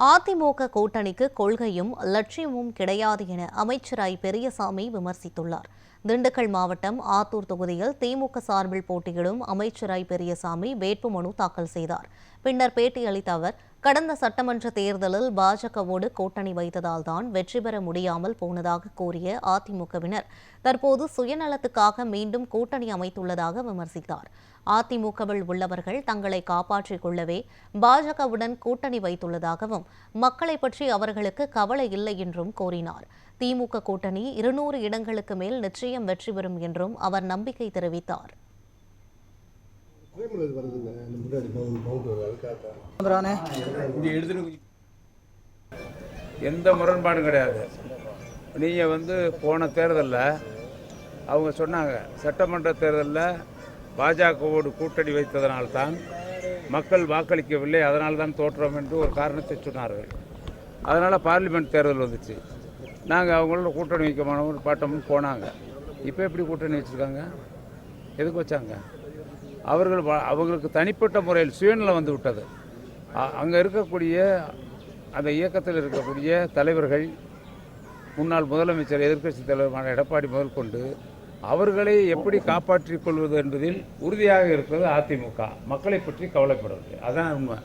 அதிமுக கூட்டணிக்கு கொள்கையும் லட்சியமும் கிடையாது என அமைச்சர் ஐ. பெரியசாமி விமர்சித்துள்ளார். திண்டுக்கல் மாவட்டம் ஆத்தூர் தொகுதியில் திமுக சார்பில் போட்டியிடும் அமைச்சர் ஐ. பெரியசாமி வேட்புமனு தாக்கல் செய்தார். பின்னர் பேட்டியளித்த அவர், கடந்த சட்டமன்ற தேர்தலில் பாஜகவோடு கூட்டணி வைத்ததால் தான் வெற்றி பெற முடியாமல் போனதாக கூறிய அதிமுகவினர் தற்போது சுயநலத்துக்காக மீண்டும் கூட்டணி அமைத்துள்ளதாக விமர்சித்தார். அதிமுகவில் உள்ளவர்கள் தங்களை காப்பாற்றிக் கொள்ளவே பாஜகவுடன் கூட்டணி வைத்துள்ளதாகவும் மக்களை பற்றி அவர்களுக்கு கவலை இல்லை என்றும் கூறினார். திமுக கூட்டணி 200 இடங்களுக்கு மேல் நிச்சயம் வெற்றி பெறும் என்றும் அவர் நம்பிக்கை தெரிவித்தார். எந்த முரண்பாடும் கிடையாது. நீங்கள் போன தேர்தலில் அவங்க சொன்னாங்க, சட்டமன்ற தேர்தலில் பாஜகவோடு கூட்டணி வைத்ததனால்தான் மக்கள் வாக்களிக்கவில்லை, அதனால்தான் தோற்றோம் என்று ஒரு காரணத்தை சொன்னார்கள். அதனால் பார்லிமெண்ட் தேர்தல் வந்துச்சு. நாங்கள் அவங்களோட கூட்டணி வைக்க மாட்டோம் பாட்டோம்னு போனாங்க. இப்போ எப்படி கூட்டணி வச்சுருக்காங்க? எதுக்கு வச்சாங்க? அவங்களுக்கு தனிப்பட்ட முறையில் சுயநலம் வந்து விட்டது. அங்கே இருக்கக்கூடிய அந்த இயக்கத்தில் இருக்கக்கூடிய தலைவர்கள், முன்னாள் முதலமைச்சர், எதிர்க்கட்சி தலைவரான எடப்பாடி முதல் கொண்டு அவர்களை எப்படி காப்பாற்றிக் கொள்வது என்பதில் உறுதியாக இருக்கிறது அதிமுக. மக்களை பற்றி கவலைப்படவில்லை. அதான் உண்மை.